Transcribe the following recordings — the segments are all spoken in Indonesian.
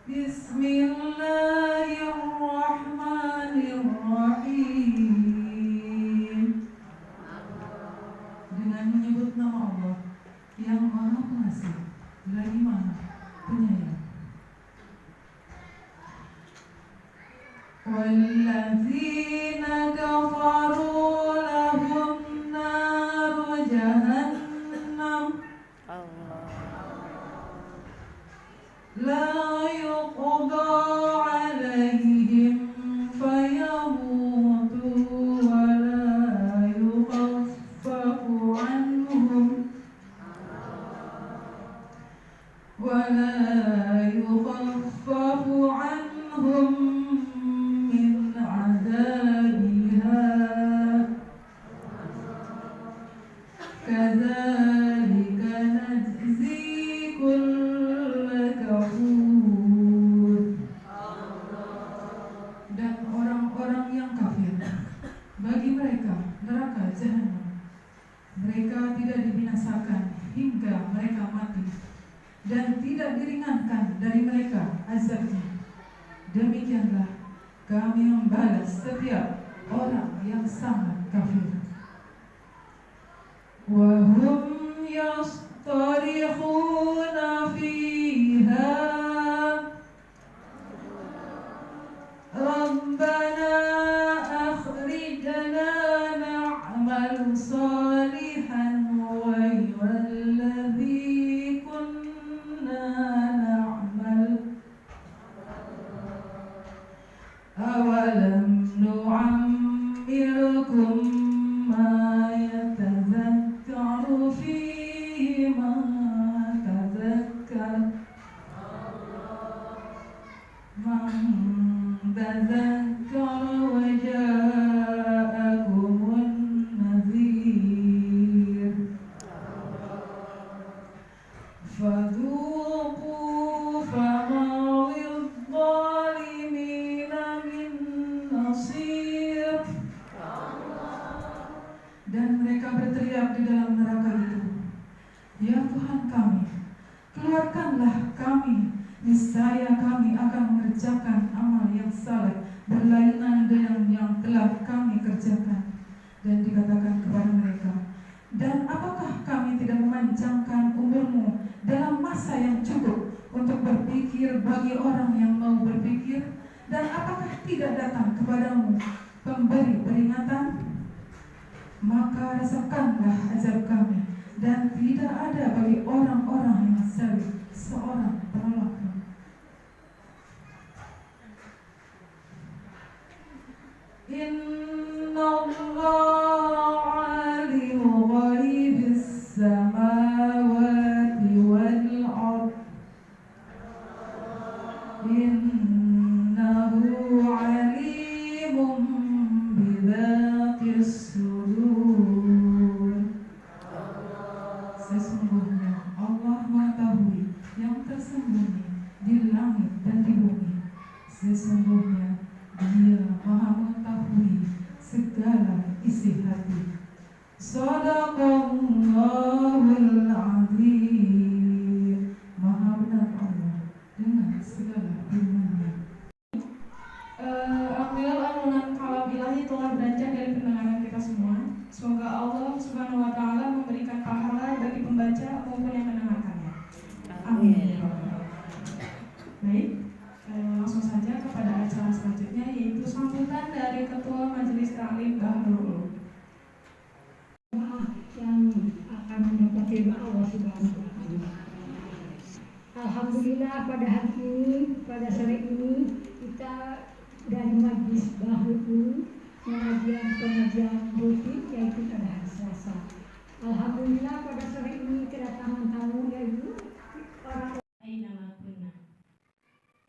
Bismillahirrahmanirrahim. Dengan menyebut nama Allah yang Maha Pengasih lagi Maha Penyayang. Walladzina kafaru lahum naru jahannam la yuqda alaihim fayamutu wa la yukhaffafu anhum min adabiha kadzalika najzi kulla kafur. Dan orang-orang yang kafir, bagi mereka neraka jahanam. Mereka tidak dibinasakan hingga mereka mati, dan tidak diringankan dari mereka azabnya. Demikianlah kami membalas setiap orang yang sangat kafir. Wa hum yastarikhuna fiha Rabbana akhrijna na'mal salihan ghayra alladhi kunna na'mal awalam nu'ammirkum ma yatadhakkaru fihi man tadhakkar wa ja'akumun nadhir fadhuqu fama lidh-dhalimina min nasir. Dan mereka berteriak di dalam neraka itu, ya Tuhan kami, keluarkanlah kami, niscaya kami akan mengerjakan amal yang saleh berlainan dengan yang telah kami kerjakan. Dan dikatakan kepada mereka, dan apakah kami tidak memanjangkan umurmu dalam masa yang cukup untuk berpikir bagi orang yang mau berpikir? Dan apakah tidak datang kepadamu pemberi peringatan? Maka rasakanlah azab kami, dan tidak ada bagi orang-orang yang zalim seorang penolong. Innallaha alimu ghaibis samawati wal ardh innahu alimun bidzatis sudur. Sesungguhnya Allah mengetahui yang tersembunyi di langit dan di bumi. Sesungguhnya Dia Maha mengetahui segala isi hati. Shadaqallahul azim. Maha benar Allah dengan segala firman-Nya. Alhamdulillah anugerah kalam ilahi telah beranjak dari pendengaran kita semua. Semoga Allah Subhanahu wa taala memberikan pahala bagi pembaca maupun yang mendengarkannya. Amin. Baik. Langsung saja kepada acara selanjutnya, yaitu sambutan dari Ketua Majelis Taklim Bahrul Ulum yang akan mendapat firman Allah Subhanahu wa taala. Alhamdulillah pada hari ini, pada sore ini kita dari Majelis Bahrul Ulum pengajian rutin yaitu pada hari Selasa. Alhamdulillah pada sore ini kedatangan tamu yaitu orang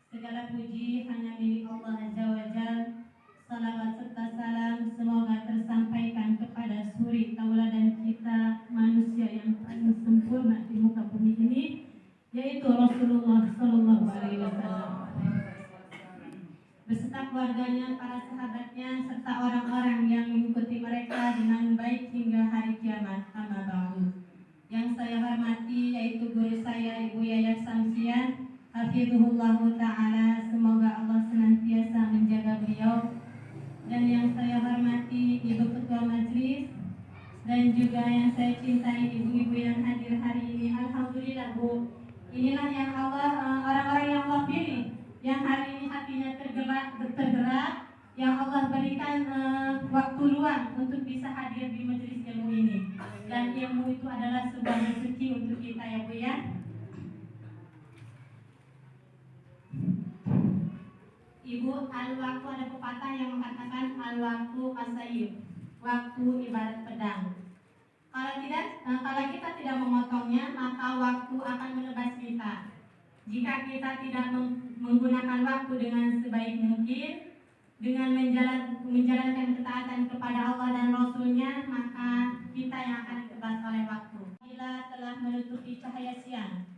segala puji hanya milik Allah Azza wa Jalla. Salawat serta salam semoga tersampaikan kepada suri tauladan kita, manusia yang paling sempurna di muka bumi ini, yaitu Rasulullah Sallallahu Alaihi Wasallam, beserta keluarganya, para sahabatnya, serta orang-orang yang mengikuti mereka dengan baik hingga hari kiamat. Amma ba'du. Yang saya hormati yaitu guru saya Ibu Yaya Samsiah, hafizahullahu ta'ala, semoga Allah senantiasa menjaga beliau. Dan yang saya hormati Ibu Ketua Majelis dan juga yang saya cintai ibu-ibu yang hadir hari ini. Alhamdulillah Bu, inilah yang orang-orang yang Allah pilih, yang hari ini hatinya tergerak, yang Allah berikan waktu luang untuk bisa hadir di majelis ilmu ini. Dan ilmu itu adalah sebuah rezeki untuk kita ya Bu ya. Ibu, al-waktu ada pepatah yang mengatakan al-waktu kasayyib, waktu ibarat pedang. Kalau kita tidak memotongnya, maka waktu akan menebas kita. Jika kita tidak menggunakan waktu dengan sebaik mungkin, dengan menjalankan ketaatan kepada Allah dan Rasul-Nya, maka kita yang akan ditebas oleh waktu. Bila telah menutupi cahaya siang.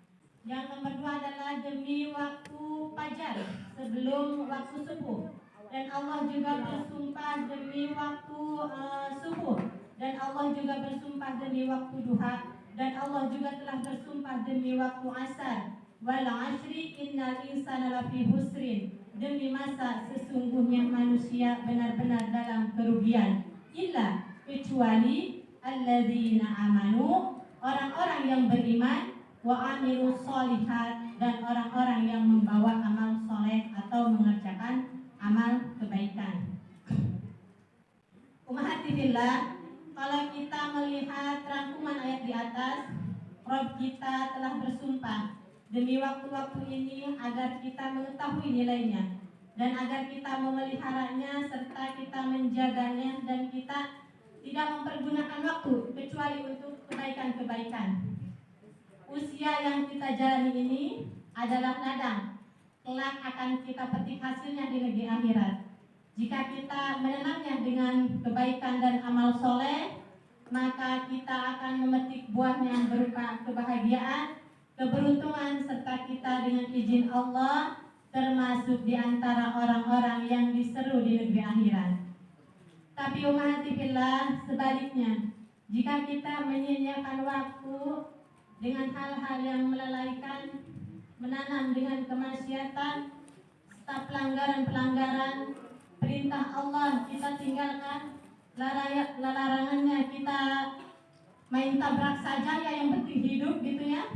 Yang nomor 2 adalah demi waktu fajar sebelum waktu subuh. Dan Allah juga bersumpah demi waktu subuh. Dan Allah juga bersumpah demi waktu duha. Dan Allah juga telah bersumpah demi waktu asar. Wal ashri innal insana lafi husrin. Demi masa sesungguhnya manusia benar-benar dalam kerugian. Illa kecuali alladzina amanu, orang-orang yang beriman, wa amilus sholihat, dan orang-orang yang membawa amal soleh atau mengerjakan amal kebaikan. Ummahati fillah, kalau kita melihat rangkuman ayat di atas, Rabb kita telah bersumpah demi waktu-waktu ini agar kita mengetahui nilainya dan agar kita memeliharanya serta kita menjaganya, dan kita tidak mempergunakan waktu kecuali untuk kebaikan-kebaikan. Usia yang kita jalani ini adalah ladang, kelak akan kita petik hasilnya di negeri akhirat. Jika kita menanamnya dengan kebaikan dan amal soleh, maka kita akan memetik buahnya yang berupa kebahagiaan, keberuntungan, serta kita dengan izin Allah termasuk di antara orang-orang yang diseru di negeri akhirat. Tapi ummati fillah, sebaliknya, jika kita menyia-nyiakan waktu dengan hal-hal yang melalaikan, menanam dengan kemaksiatan, serta pelanggaran-pelanggaran perintah Allah kita tinggalkan, larangannya kita main tabrak saja ya, yang penting hidup gitu ya,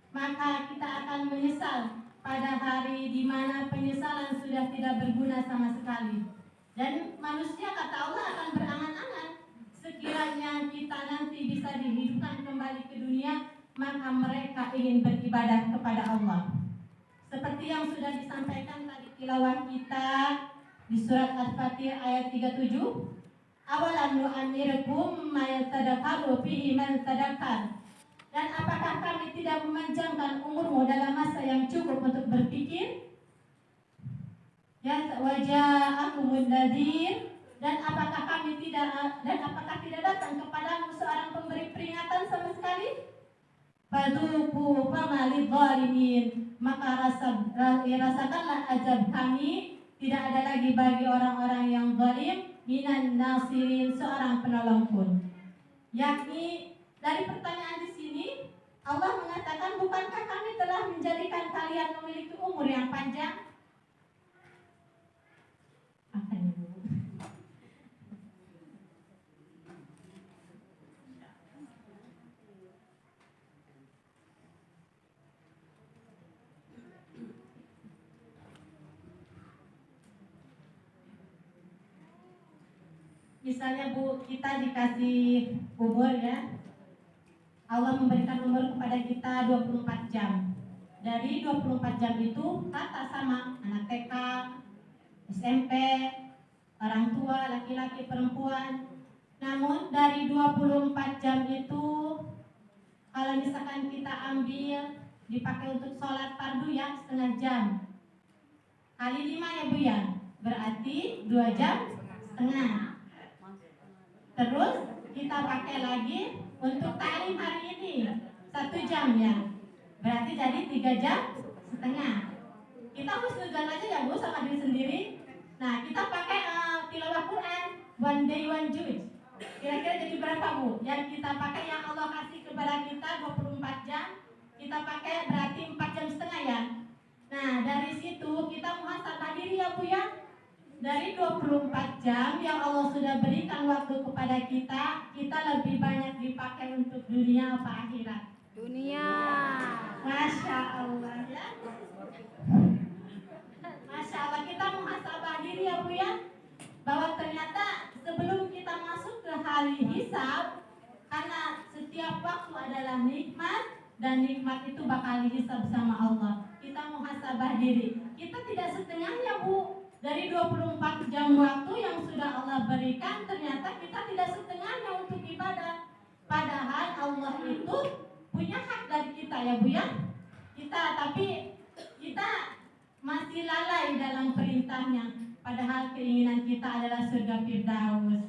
maka kita akan menyesal pada hari di mana penyesalan sudah tidak berguna sama sekali. Dan manusia, kata Allah, akan berangan-angan sekiranya kita nanti bisa dihidupkan kembali ke dunia, maka mereka ingin beribadah kepada Allah. Seperti yang sudah disampaikan tadi tilawah kita di surat Al-Fatir ayat 37, awalam nu'amirkum ma yatadakkaru fihi man tadakkar. Dan apakah kami tidak memanjangkan umurmu dalam masa yang cukup untuk berpikir? Ya waja'akumul nadhir, dan apakah tidak datang kepadamu seorang pemberi peringatan sama sekali? Fadzuqu fama lidzalimin, maka rasakanlah azab kami, tidak ada lagi bagi orang-orang yang zalim minan nasirin, seorang penolong pun. Yakni dari pertanyaan di sini Allah mengatakan, bukankah kami telah menjadikan kalian memiliki umur yang panjang? Akan Bu. Misalnya Bu, kita dikasih umur ya, Allah memberikan umur kepada kita 24 jam. Dari 24 jam itu rata sama anak TK, SMP, orang tua, laki-laki, perempuan. Namun dari 24 jam itu, kalau misalkan kita ambil dipakai untuk sholat fardu ya setengah jam, kali 5 ya Bu ya, berarti 2 jam setengah. Terus kita pakai lagi untuk taklim hari ini 1 jam ya, berarti jadi 3 jam setengah. Kita husnuzan aja ya Bu sama diri sendiri. Nah, kita pakai tilawah Quran one day one juz. Kira-kira jadi berapa Bu? Yang kita pakai, yang Allah kasih kepada kita 24 jam, kita pakai berarti 4 jam setengah ya. Nah, dari situ kita muhasabah diri ya Bu ya. Dari 24 jam yang Allah sudah berikan waktu kepada kita, kita lebih banyak dipakai untuk dunia apa akhirat? Dunia. Masya Allah ya. Masya Allah, kita muhasabah diri ya Bu ya, bahwa ternyata sebelum kita masuk ke hari hisab, karena setiap waktu adalah nikmat dan nikmat itu bakal dihisab sama Allah. Kita muhasabah diri. Kita tidak setengahnya Bu. Dari 24 jam waktu yang sudah Allah berikan, ternyata kita tidak setengahnya untuk ibadah. Padahal Allah itu punya hak dari kita ya Bu ya. Tapi kita masih lalai dalam perintahnya. Padahal keinginan kita adalah surga Firdaus.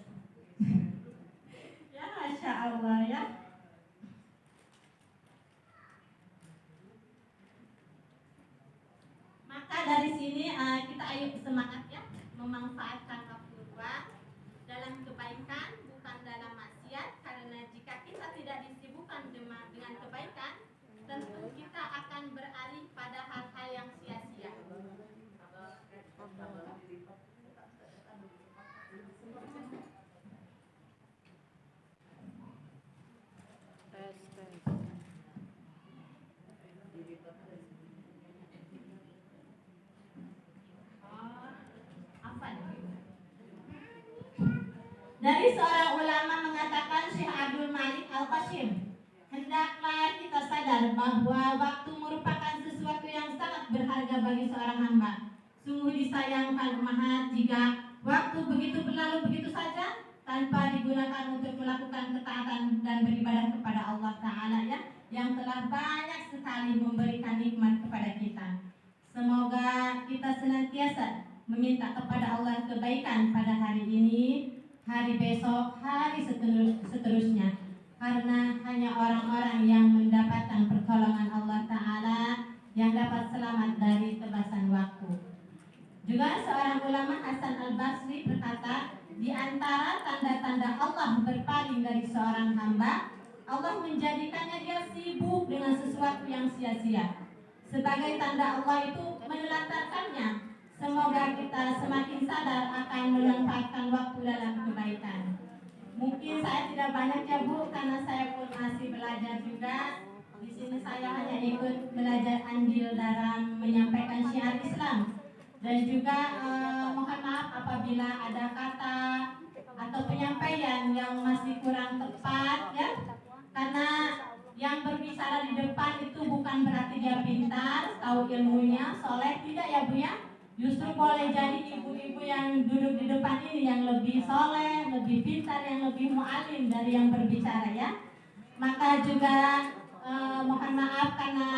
Ya Masya Allah ya. Maka dari sini kita ayo semangat ya, memanfaatkan waktu luang dalam kebaikan, bukan dalam maksiat. Karena jika kita tidak disibukkan dengan kebaikan, tentu kita akan beralih pada hal-hal yang sia-sia. Dari seorang ulama mengatakan, Syekh Abdul Malik Al-Qasim, hendaklah kita sadar bahwa waktu merupakan sesuatu yang sangat berharga bagi seorang hamba. Sungguh disayangkan umat jika waktu begitu berlalu begitu saja tanpa digunakan untuk melakukan ketaatan dan beribadah kepada Allah Ta'ala ya, yang telah banyak sekali memberikan nikmat kepada kita. Semoga kita senantiasa meminta kepada Allah kebaikan pada hari ini, hari besok, hari seterusnya. Karena hanya orang-orang yang mendapatkan pertolongan Allah Ta'ala yang dapat selamat dari tebasan waktu. Juga seorang ulama Hasan Al-Basri berkata, di antara tanda-tanda Allah berpaling dari seorang hamba, Allah menjadikannya dia sibuk dengan sesuatu yang sia-sia. Sebagai tanda Allah itu menelantarkannya. Semoga kita semakin sadar akan memanfaatkan waktu dalam kebaikan. Mungkin saya tidak banyak ya Bu, karena saya pun masih belajar juga. Di sini saya hanya ikut belajar andil dalam menyampaikan syiar Islam. Dan juga mohon maaf apabila ada kata atau penyampaian yang masih kurang tepat ya. Karena yang berbicara di depan itu bukan berarti dia pintar, tahu ilmunya, soleh, tidak ya Bu ya. Justru boleh jadi ibu-ibu yang duduk di depan ini yang lebih soleh, lebih pintar, yang lebih mu'alim dari yang berbicara ya. Maka juga mohon maaf karena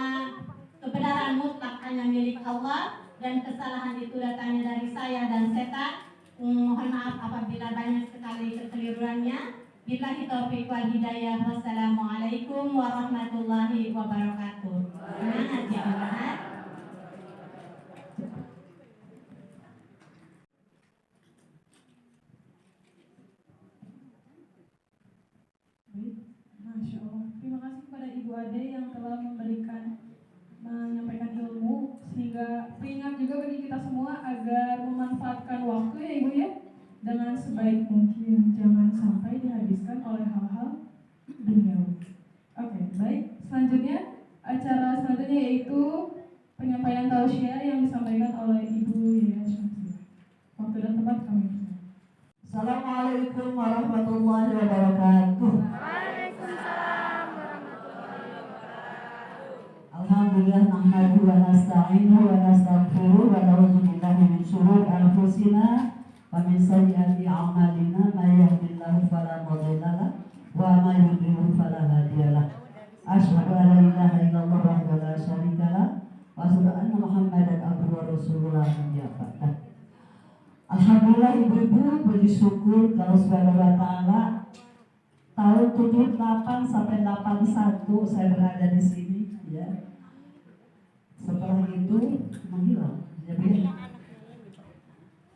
kebenaran mutlak hanya milik Allah dan kesalahan itu datangnya dari saya dan setan. Mohon maaf apabila banyak sekali kekeliruannya. Billahi taufiq wal hidayah. Wassalamualaikum warahmatullahi wabarakatuh. Semangat ya umat. Masya Allah. Terima kasih kepada Ibu Ade yang telah menyampaikan ilmu, sehingga peringat juga bagi kita semua agar memanfaatkan waktu ya Ibu ya dengan sebaik mungkin, jangan sampai dihabiskan oleh hal-hal duniawi. Oke, baik. Selanjutnya acara selanjutnya yaitu penyampaian tausiah yang disampaikan oleh Ibu Yaya Syamsiah. Waktu dan tempat kami. Assalamualaikum warahmatullahi wabarakatuh. Alhamdulillah nahmadu wa nasta'inu wa nastaghfiruh wa na'udzu billahi min syururi anfusina wa min sayyiati a'malina may yahdihillahu fala mudilla lahu wa may yudlil fala hadiya lahu. Asyhadu an la ilaha illallah wahdahu la syarika lahu wa asyhadu anna Muhammadan abduhu wa rasuluhu la nabiyya ba'dah. Alhamdulillah ibu-ibu, puji syukur kalau Subhanahu wa Ta'ala tahun 78 sampai 81 saya berada di sini ya. Setelah itu menghilang. Jadi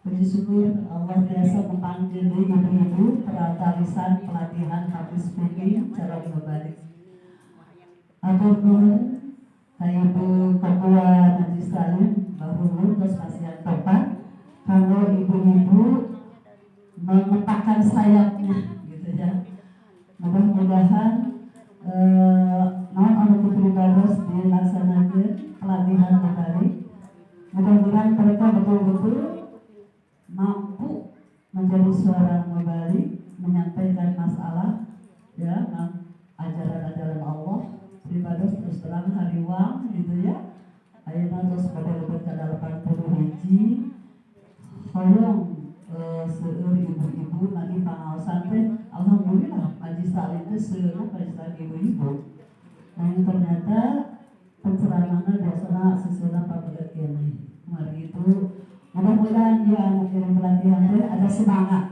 puji syukur Allah biasa memanggil ibu-ibu peratarisan pelatihan hadis fikih cara berbalik. Atur nuhun Ibu Ketua Najis Salim Bahulu terus pasien tepat kalau ibu-ibu mengepakkan sayapnya gitu ya. Mudah-mudahan non anu pribados dilaksanakan pelatihan kembali. Mudah-mudahan mereka betul-betul mampu menjadi suara kembali menyampaikan masalah ya, ajaran-ajaran Allah pribados terus terang hari wang gitu ya. Ayeuna terus pada lebet ka 80 hiji hoyong seueur ibu-ibu lagi pangaosan teh alhamdulillah Majlis Taklim teh seueur Majlis Taklim ibu-ibu. Nah yang ternyata penceramahna biasana sesuatu pabeget kene. Mari itu mudah-mudahan dia anu kirim pelatihan teh ada semangat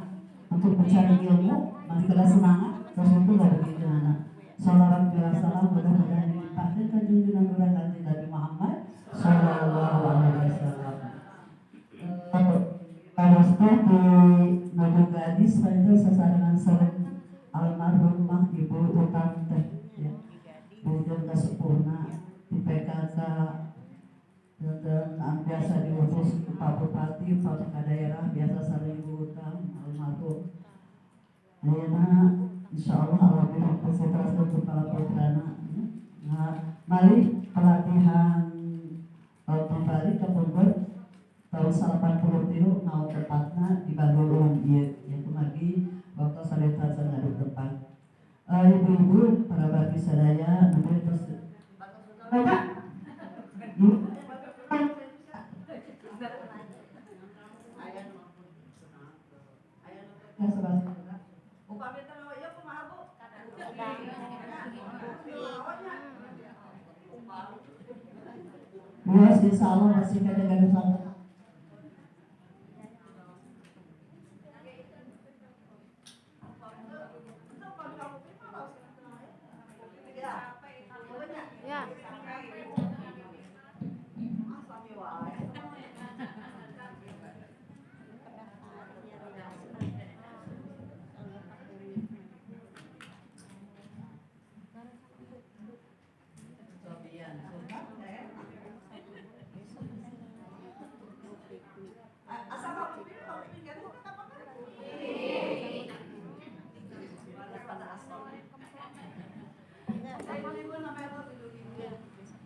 untuk mencari ilmu, mari kita semangat terus itu gak begitu anak. Shalawat salam mudah-mudahan dilimpahkan ke junjungan Agung Kanjeng Nabi Muhammad sallallahu alaihi wasallam. Harus di Mojo Gadis pada sasaran sareng almarhumah Ibu Utang teh ya. Kemudian kesempurna di PKK dan biasa diurus Pak Bupati, Pak daerah biasa sering Ibu Utang almarhum. Ayeuna insyaallah alhamdulillah konsentrasi untuk kepala putrana. Nah, mari pelatihan kembali ke Pember tahun 83 mau tepatnya di Bandung ieu ya kumagi waktu saleta sangat depan. Ibu-ibu para bagi sadaya nanti terus Bapak Luas insya Allah masih kadang-kadang sangat.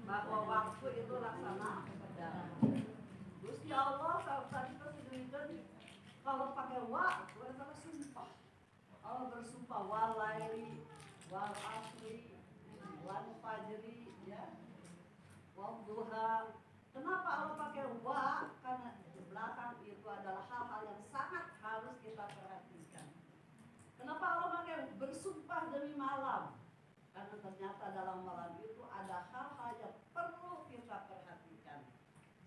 Bahwa waktu itu laksana Gusti Allah saat kita sedemikian kalau pakai wa itu adalah sumpah. Allah bersumpah walaili wal asri wal fajri ya wal duha. Kenapa Allah pakai wa? Karena di belakang itu adalah hal-hal yang sangat harus kita perhatikan. Kenapa Allah pakai bersumpah demi malam? Karena ternyata dalam malam itu ada hal-hal yang perlu kita perhatikan.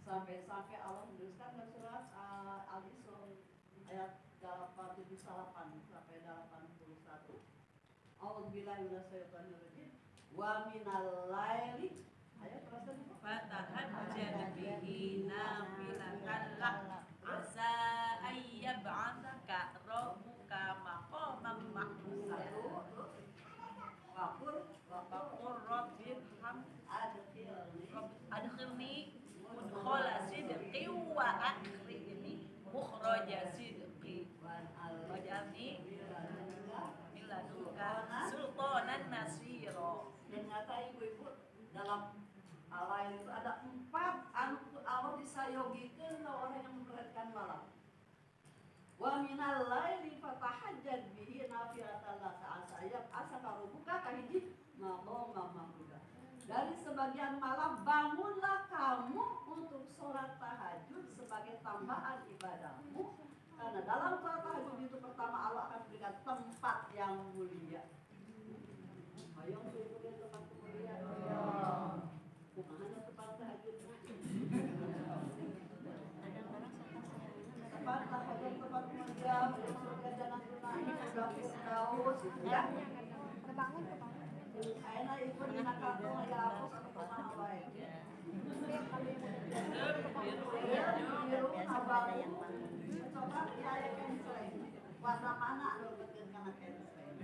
Sampai-sampai Allah menuliskan dalam surat Al-Isra ayat 78 sampai 81. A'udzubillahi minasyaitonirrajim. Wa minal laili ayat perasaan itu. Fatahajjad bihi nafilatan lak asa ayyab'atsaka rabbuka maqaman mahmuda. Waqur rabbil ham adkhilni mudkhala sidqi wa akhrijni mukhraja sidqi waj'alni min ladunka sultanan nasira. Ternyata ibu-ibu dalam Allah itu ada 4 anu Allah disayogikan ke orang yang memperhatikan malam. Wa minal laili fatahajjad bihi nafilatan laka asa karubuka kahiji maqama mahmuda. Dari sebagian malam bangunlah kamu untuk sholat tahajud sebagai tambahan ibadahmu. Karena dalam sholat tahajud itu pertama Allah akan berikan tempat yang mulia. Ayo ibu lihat tempat mulia. Kumaha tempat tahajud. Tempat tahajud tempat mulia, surga jangan tunai, surga firdaus ya. Ayeuna ibu dina kantor aya apus atau kumaha wae. Biru abalu. Coba aya kensel. Warna mana anu bekeun kana kensel?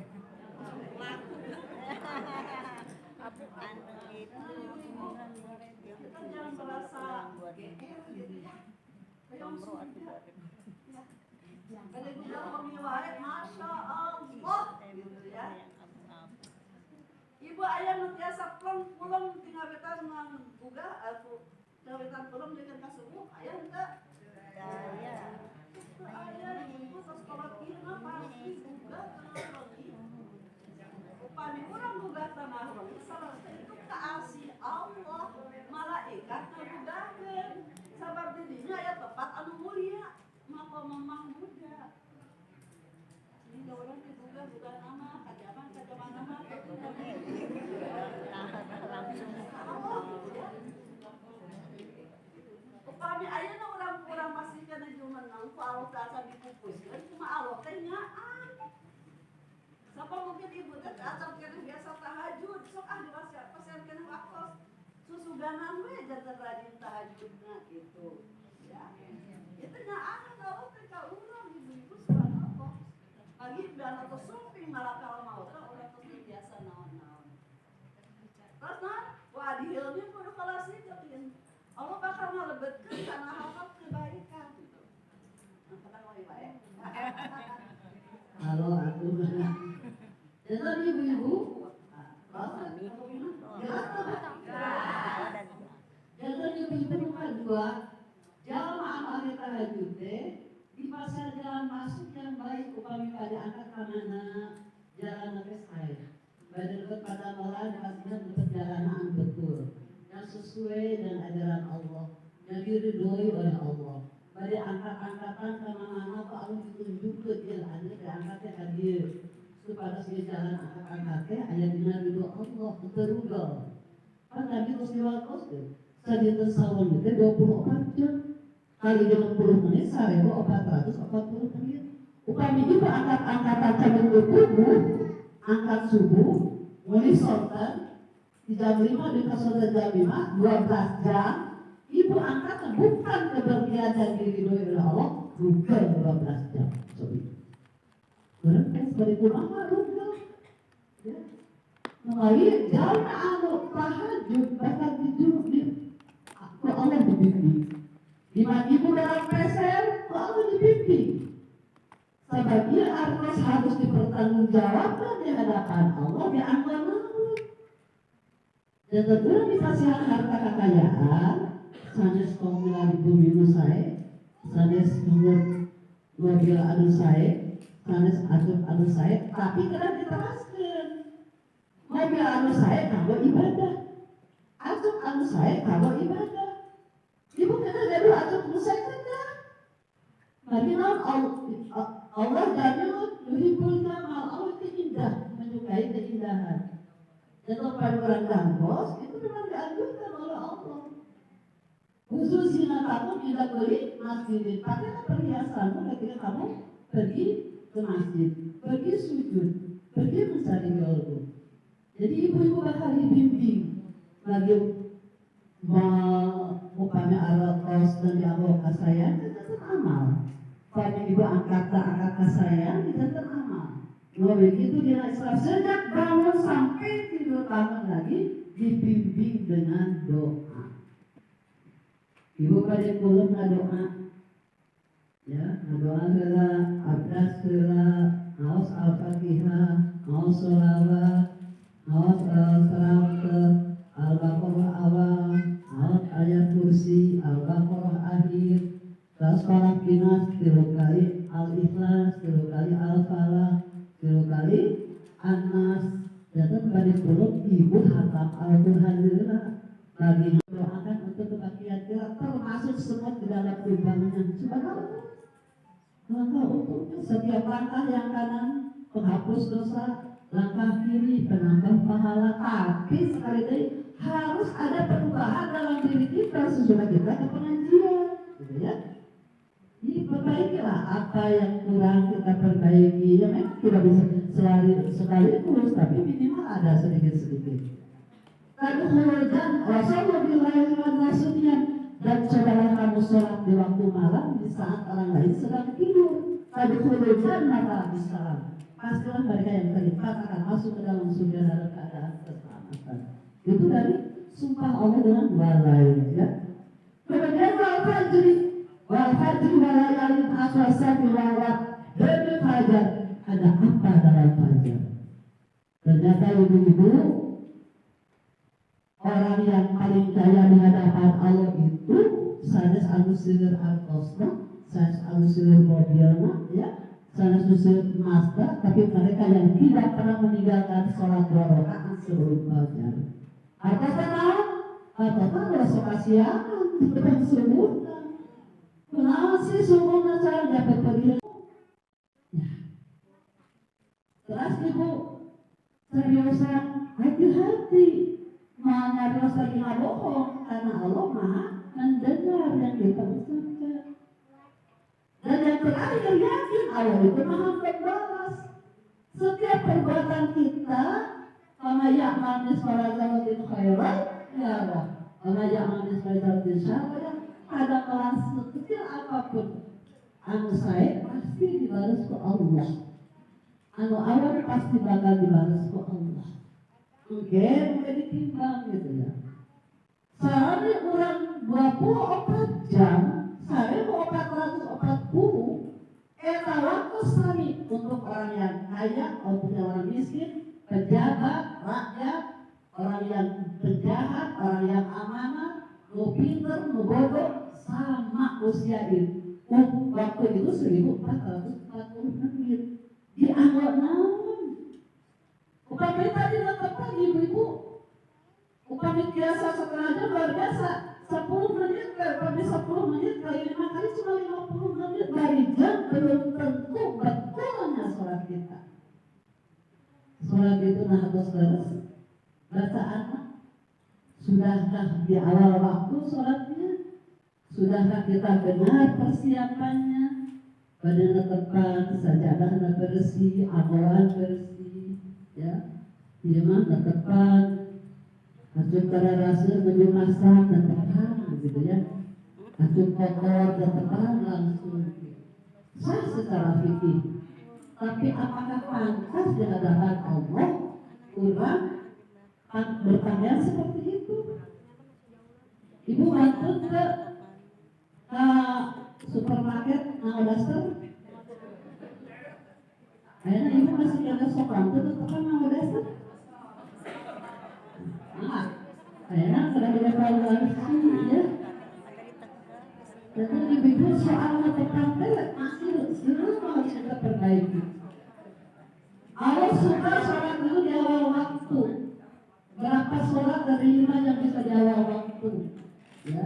Abu anu gitu. GR gitu ya. Kayak surga. Ya. Ada juga hobi wae, masya Allah gitu ya. Ibu ayah nu tiasa pulang tinggal betan nang buga aku gawetan pulang dengan kasubuh ayah enggak? Ya. Ayah ibu tos kolot ieu pasti buga lagi. Upami urang buga tanah lagi salah itu kaasih Allah malaikat ngabugakeun sabab di dinya aya tempat anu mulia maka mamang buga. Ini orang dibuga bukan nama kajaman nama upami ayeuna urang masih kana jumenang ku Allah taasa dipupuskeun cuma Allah teh nyaaan. Sapa mungkin ibu teh acap kena biasa tahajud sok diwasa pasien kena waktu susuganan we janten rajin tahajudna gitu ya. Itu nyaaan Allah teh ka urang ibu-ibu subhanallah. Pagi dan atau sumping malah kalau mau orang tuh biasa naon-naon. Terus wah dihilnya kudu kalasi jeung Allah bakal ngalebetkeun kana hal kebaikan gitu. Nah, kata mau bae. Halo aku benar. Jadi ibu-ibu, jadi ibu-ibu kedua, jalan amal kita tahajud di pasar jalan masuk yang baik upami pada angkat kamana jalan nafas saya. Pada pada malam pastinya berperjalanan betul yang sesuai dengan ajaran Allah yang diridhoi oleh Allah. Pada angkat-angkatan kemana-mana Pak Allah ditunjuk ke jalan diangkatnya ke dia supaya si jalan angkat-angkatnya ayatnya ridho Allah terudol. Kan Nabi Rasulullah kostum saja tersawon itu 24 jam kali 20 menit sehari 440 menit. Upami juga angkat-angkatan cabang tubuh, angkat subuh, mulai sultan di jam 5 di kasar jam 5, 12 jam. Ibu angkat bukan keberkian dan diri oleh Allah, bukan 12 jam. Berarti sebagai ulama bukan. Ya. Mulai jalan anu tahajud bahkan tidur di Allah dibimbing. Ibu dalam PSL, Allah dibimbing. Sebagian artis harus dipertanggungjawabkan di hadapan Allah di amal maut. Dan tentunya dikasihan harta kekayaan, sanes komulan minus saya, sanes nomor mobil anu saya, sanes anu saya, tapi kena diteraskan. Mobil anu saya kalau ibadah, asup anu saya kalau ibadah. Ibu kena gaduh asup anu saya kena. Bagi Allah jadilah yuhibbul jamal, Allah itu indah, menyukai keindahan. Dan pada orang kampus itu memang dianjurkan oleh Allah. Khususnya kamu tidak beli masjid, pakailah perhiasanmu ketika kamu pergi ke masjid, pergi sujud, pergi mencari ilmu. Jadi ibu-ibu bakal dibimbing bagi upaya alat dan dialog saya itu amal. Pada ibu angkat saya tidak teramal. Kalau begitu dia Islam sejak bangun sampai tidur bangun lagi dibimbing dengan doa. Ibu pada kulum doa, ya doa segala, abdas segala, haus al-fatihah, haus sholawat, haus salawat, al-baqarah awal, haus ayat kursi, al-baqarah akhir. Terus para pinas 3 kali al-ikhlas, 3 kali al-falah, 3 kali an-nas. Datang pada kulub ibu hatam al-Quran bagi doakan untuk kebahagiaan kita termasuk semua di dalam timbangannya. Subhanallah. Langkah untuknya setiap langkah yang kanan penghapus dosa, langkah kiri penambah pahala. Tapi sekali lagi harus ada perubahan dalam diri kita sesudah kita ke pengajian, gitu ya. Perbaikilah apa yang kurang kita perbaiki. Ya memang tidak bisa sekaligus, tapi minimal ada sedikit-sedikit. Tadkhulujan Rasulullah SAW dan cobalah kamu sholat di waktu malam di saat orang lain sedang tidur. Tadkhulujan maka bisalam. Pastilah mereka yang terikat akan masuk ke dalam surga dalam keadaan keselamatan. Itu dari sumpah Allah dengan walai, ya. Kemudian hati walayalin aswasa bilawat demi fajar. Ada apa dalam fajar? Ternyata ibu-ibu, orang yang paling kaya di hadapan Allah itu sanes anu seueur artosna, sanes anu seueur mobilna, ya, sanes anu seueur emasna, tapi mereka yang tidak pernah meninggalkan sholat 2 rakaat sebelum fajar. Artosna naon? Artosna besok kasihan, bukan subuhna. Kenapa sih subuhna saya dapat pergi? Terus ibu seriusan hati-hati menyarios lagi bohong karena Allah Maha mendengar yang kita ucapkan. Dan yang terakhir yakin Allah itu Maha membalas setiap perbuatan kita. Kama ya'mal misqala dzarratin khairan yara, kama ya'mal misqala dzarratin syarran. Ada kelas sekecil apapun anu sae pasti dibalas ku Allah. Anu awal pasti bakal dibalas ku Allah. Oke, udah ditimbang gitu ya. Sehari orang 24 jam, sehari 440. Eta waktu sehari untuk orang yang kaya maupun orang miskin, pejabat, rakyat, orang yang penjahat, orang yang amanah, nu pinter, nu bodoh, sama usia itu. Waktu itu 1440 menit. Dianggap naon? Upami tadi tepat ibu-ibu. Upami biasa setengah jam luar biasa. 10 menit, upami 10 menit kali 5 kali cuma 50 menit dari jam belum tentu betulnya sholat kita. Sholat itu nah harus bacaan. Sudahkah di awal waktu sholatnya? Sudahkah kita benar persiapannya? Badan tepat, sajadah bersih, amalan bersih, ya, iman tepat, acung pada rasa menuju masak dan tepat, gitu ya, acung kotor dan tepat langsung sah secara fikih. Tapi apakah pantas di hadapan Allah kurang berpakaian seperti itu? Ibu bantu ke supermarket daster. Akhirnya ibu masih jaga sopan tuh tetap daster. Nah, akhirnya sudah dievaluasi ya. Jadi ibu soal tentang masih harus kita perbaiki. Allah suka sholat dulu di awal waktu. Berapa sholat dari 5 yang bisa di awal waktu? Ya.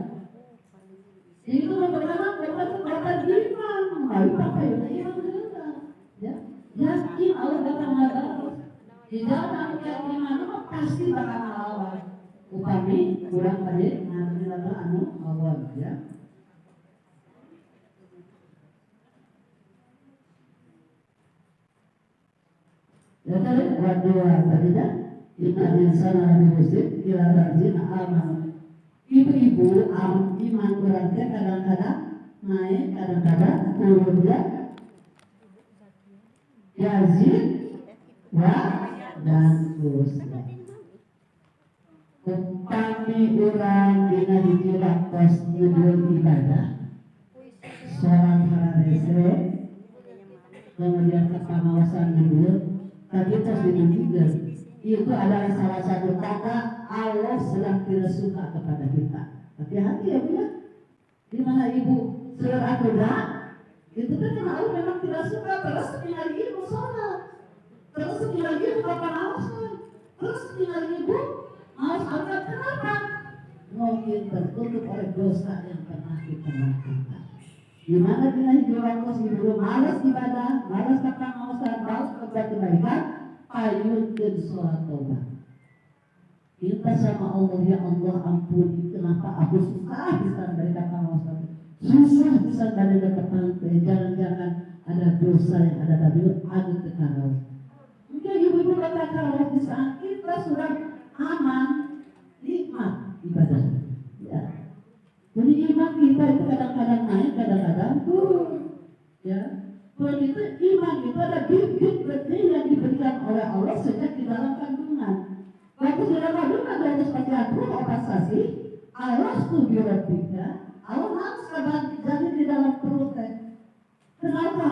Itu bagaimana kekuatan iman, menggali apa yang iman benar, ya. Yakin Allah bakal ngabalas. Di dalam yang iman pasti bakal melawan. Upami kurang pada nanti anu melawan, ya. Ya tadi dua tadi dah. Inna insana lafi khusr illa alladzina amanu. Ibu-ibu iman kurang kadang-kadang naik, kadang-kadang turun ya. Yazid wa dan terus. Upami urang dina hiji waktos nyebut ibadah, sholat hararese, kemudian kepengawasan nyebut, tadi terus dinantikan. Itu adalah salah satu tanda Allah sedang tidak suka kepada kita. Hati-hati ya Bu ya. Di mana ibu sudah akudah, itu kan Allah memang tidak suka. Terus tinggal ibu sholat, terus tinggal ibu pengawasan, terus tinggal ibu malas angkat. Kenapa? Mungkin tertutup oleh dosa yang pernah kita lakukan. Di mana kita hidup waktu ibu malas ibadah, malas pengawasan, malas berbuat kebaikan. Ayunkan sholat taubat. Kita sama Allah, ya Allah ampuni, kenapa aku susah bisa dari kata Allah, susah bisa dari depan. Jangan-jangan ada dosa yang ada tadi ada tekarau. Mungkin ibu-ibu kata kalau di saat kita sudah aman, nikmat ibadah. Ya. Jadi iman kita itu kadang-kadang naik, kadang-kadang turun. Ya. Soal itu iman itu ada bibit benih yang diberikan oleh Allah sejak di dalam kandungan. Waktu di dalam kandungan dari seperti ruh obat sasi, Allah setuju robika, Allah langsung jadi di dalam perut Kenapa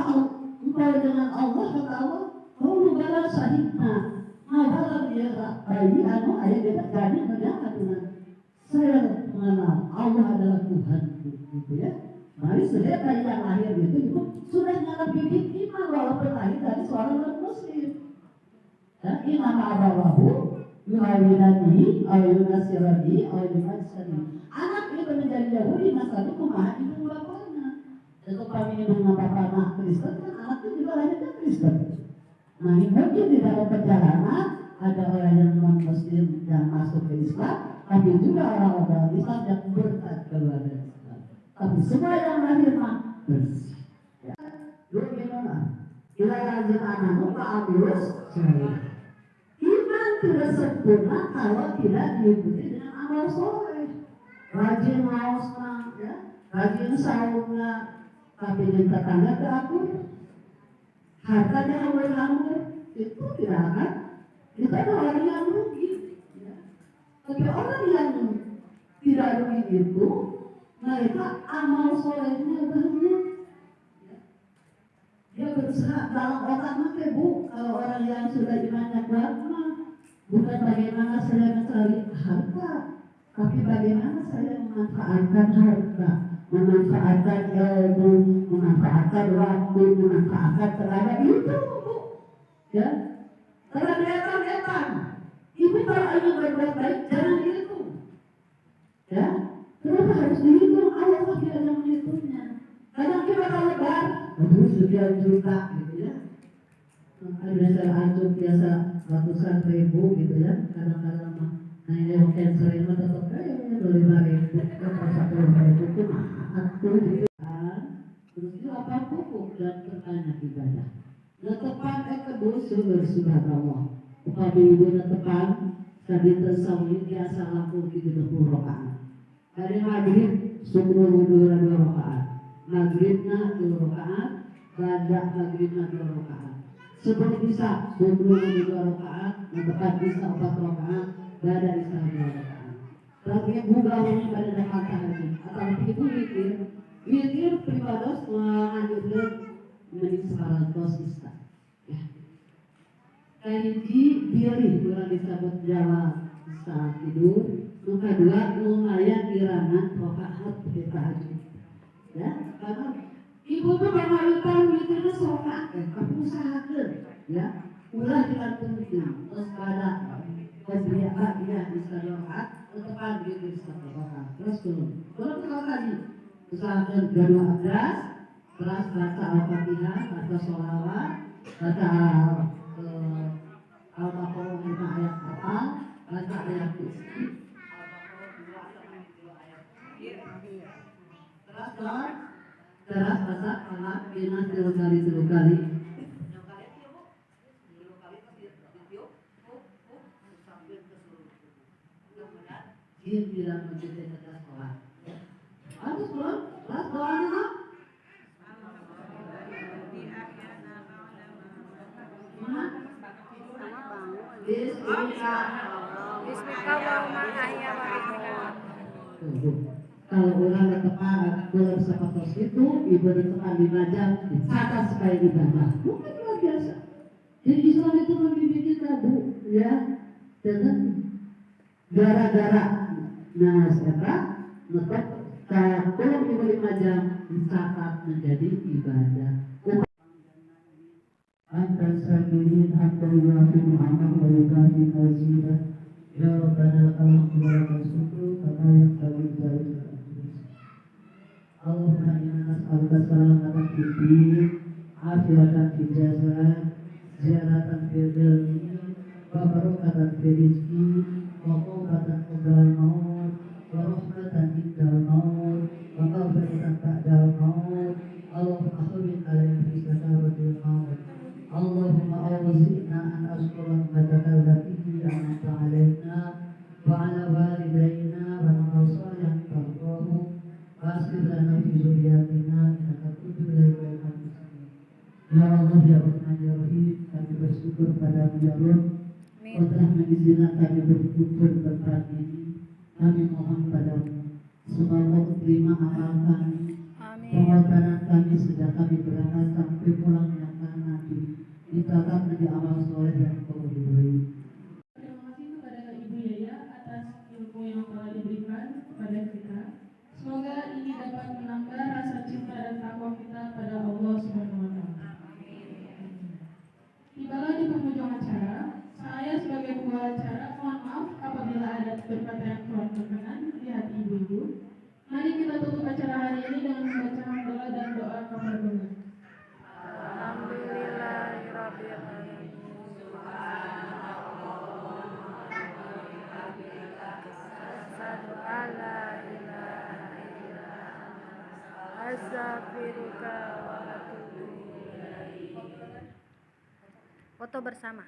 engkau dengan Allah kata Allah? Kau bala sahidna. Bala dia bayi anu ayat dia jadi mendengar dengan saya mengenal Allah adalah Tuhan gitu ya. Mari sudah bayi yang lahir itu sudah nyala bibit iman walaupun lahir dari seorang non muslim. Dan imam abawahu yuhawidani ayunasirani ayunasirani. Anak itu menjadi Yahudi Nasrani kumaha ibu bapaknya. Itu kami dengan bapak anak Kristen kan anak itu juga lahirnya Kristen. Nah mungkin di dalam perjalanan ada orang yang non muslim yang masuk ke Islam, tapi juga orang-orang Islam yang berkat keluar dari Islam. Tapi semua yang lahir mah bersih. Ya. Dulu gimana? Kita lanjut anak Pak Abdulus. Iman tidak sempurna kalau tidak diikuti dengan amal soleh. Rajin mausna, ya, rajin saumna, tapi di tetangga terakur. Hartanya hamur-hamur itu tidak akan. Itu ada orang yang rugi. Ya. Tapi orang yang tidak rugi itu, mereka amal solehnya banyak. Ya. Dia berusaha dalam otak maka bu, kalau orang yang sudah imannya kuat mah bukan bagaimana saya mencari harta, tapi bagaimana saya memanfaatkan harta, memanfaatkan ilmu, memanfaatkan waktu, memanfaatkan tenaga itu bu. Ya. Terang-terang. Ibu kalau ingin berbuat baik, jangan itu. Ya, kenapa harus dihitung? Allah tidak ada menghitungnya. Kadang kita kalau lebar, aduh sekian juta gitu ya. Biasa antum biasa ratusan ribu gitu ya. Kadang-kadang mah, nah ini mungkin sering mah tetap kayak 5.000, atau 1.000 itu mah atuh gitu kan. Terus itu apa pupuk dan pertanyaan ibadah. Netepan kebun subhanallah. Upami ibu netepan tadi tersawin biasa laku 30 rakaat. Hari maghrib subuh wudu 2 rakaat. Maghribna 2 rakaat, ba'da maghribna 2 rakaat. Sebelum isya subuh wudu 2 rakaat, netepan isya 4 rakaat, ba'da isya 2 rakaat. Tapi buka ini pada dekat tahajud. Atau itu witir privados menganjurkan menjadi separantos isya. Kaiji pilih kurang disebut Jawa saat tidur. Yang kedua lumayan irangan rokaat kita aja. Ya, karena ibu tuh pengayutan witirnya sokat, tapi usahakan. Ya, ulah dilantunkan. Terus pada kebiasaan dia bisa rokaat, tetepan witir satu rokaat. Terus kalau tadi usahakan kedua abdas, terus baca al-fatihah, baca sholawat, baca Al-Baqarah 5 ayat total, baca ayat kursi. Terus baca alat binas 3 kali. Dia tidak mencintai kerja sekolah. Terus belum? Terus doanya kalau orang ketepat bulan sepatos itu ibu ditekan 5 jam dicatat supaya ibadah bukan luar biasa. Jadi Islam itu membimbing kita bu ya dengan gara-gara nah sekarang tetap kalau ibu 5 jam dicatat menjadi ibadah. Anta sabirin hatta yu'afimu amal wa yukafi mazidah. Ya Rabbana al-Qur'an al-Sukru kata yang tadi dari Allahumma inna nas'aluka salamatan fid din, afiatan fil jasad, ziyaratan fil ilmi, wa barakatan fil rizqi, wa quwwatan qabla al-maut, wa rahmatan indal maut, wa maghfiratan ba'dal maut. Allahumma khawin alayhi fi sakaratil maut. Allahumma awzi'na an ashkura ni'mataka allati an'amta 'alaina wa 'ala walidayna wa na'mal salihan tardahu wa aslih lana fi dzurriyyatina innaka kunta latiful khabir. Ya Allah ya Rahman ya Rahim, kami bersyukur padamu ya Rabb. Kau telah mengizinkan kami berkumpul tempat ini. Kami mohon padamu semoga terima amal kami, pengorbanan kami sejak kami berangkat soleh yang telah diberi. Terima kasih kepada Ibu Yaya atas ilmu yang telah diberikan kepada kita. Semoga ini dapat menambah rasa cinta dan takwa kita pada Allah Subhanahu wa Ta'ala. Tibalah di penghujung acara. Saya sebagai pembawa acara mohon maaf apabila ada berkata yang kurang berkenan di hati ibu-ibu. Mari kita tutup acara hari ini dengan membaca hamdalah dan doa kafaratul. Alhamdulillahirrabbilalamin. Asyhadu an la ilaha illa anta astaghfiruka wa atubu ilaik. Foto bersama.